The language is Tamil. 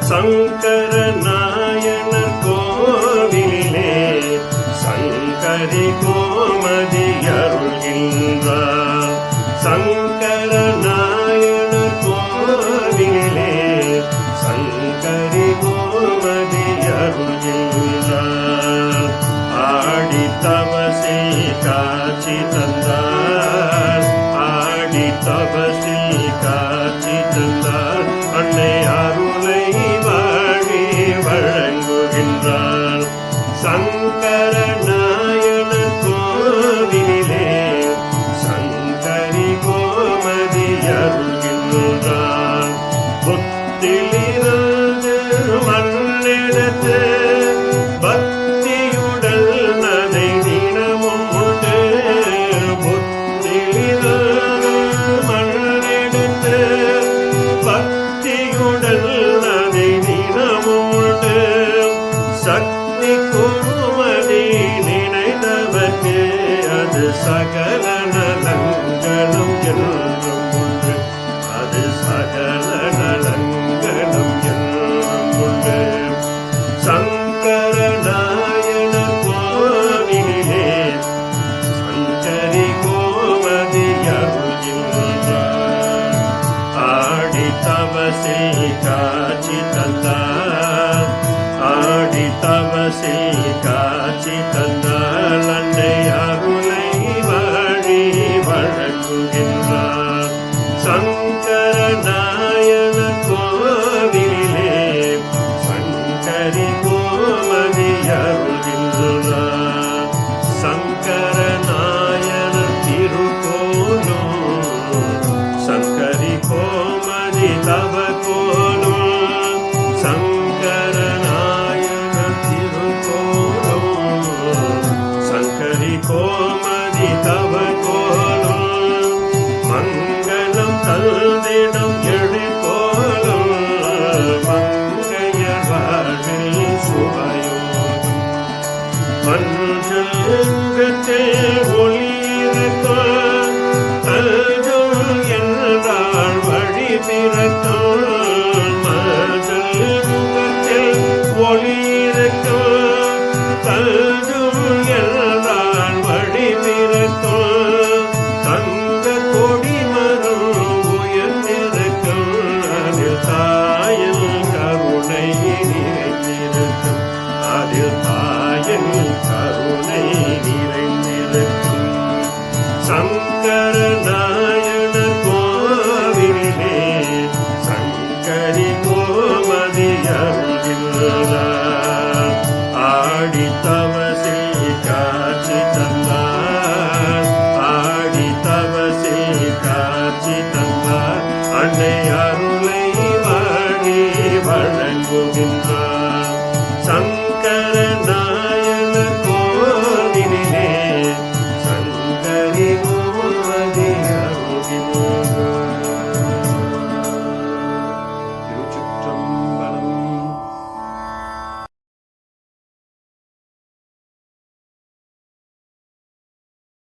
சங்கர நாயனர் கோவிலே சங்கரி கோமதி அருள்கின்றார். சங்கர நாயனர் கோவிலே சங்கரி கோமதி அருள்கின்றார். ஆடி தவசில் காட்சி தந்தார், ஆடி தவசில் காட்சி தந்தார். அன்னை அருளை வாழி வழங்குகின்றார். சங்கர நாயனர் கோவிலே சங்கரி கோமதி அருள்கின்றார். புத்திலிருந்து மண்ணெடுத்து பக்தியுடல் நதை தினமும் உண்டு. புத்திலிருந்து மண்ணெடுத்து பக்தியுடல் நதை தினமும் உண்டு. சக்தி குருமதி நினைந்தவர்க்கு அது சகல நலங்களும் என்றும் உண்டு. அது சகல நலங்களும் என்றும் உண்டு. சங்கர நாயனர் கோவிலே சங்கரி கோமதி அருள்கின்றார். ஆடி தவசில் காட்சி தந்தார், ஆடி தவசில் காட்சி தந்தால். அன்னை அருளை வாழி வழங்குகின்றார். சங்கர நாயனர் கோவிலே சங்கரி கோமதி அருள்கின்றார். சங்கர நாயனர் திருக்கோலும் சங்கரி கோமதி தவ கோலும். சங்கர நாயனர் திருக்கோலும் சங்கரி கோமதி தவ கோலும். மங்களம் தல்திடம் எழுகோலும் மங்கையர் வாழ்வில் சுபயோகம். மஞ்சள் முகத்தில் ஒளியிருக்கும் கல்கும் என்றால் வழி பிறக்கும். மஞ்சள் முகத்தில் ஒளியிருக்கும் கல்கும் என்றால் வழி பிறக்கும். தங்க கொடி மரம் உயர்ந்திருக்கும் அதில் தாயின் கருணை நிறைந்திருக்கும். அதில் தாயின் கருணை நிறைந்திருக்கும். சங்கர நாயனர் கோவிலே சங்கரி கோமதி அருள்கின்றார். ஆடி தவசில் காட்சி தந்தார், ஆடி தவசில் காட்சி தந்தார். அன்னை அருளை வாழி வழங்குகின்றார்.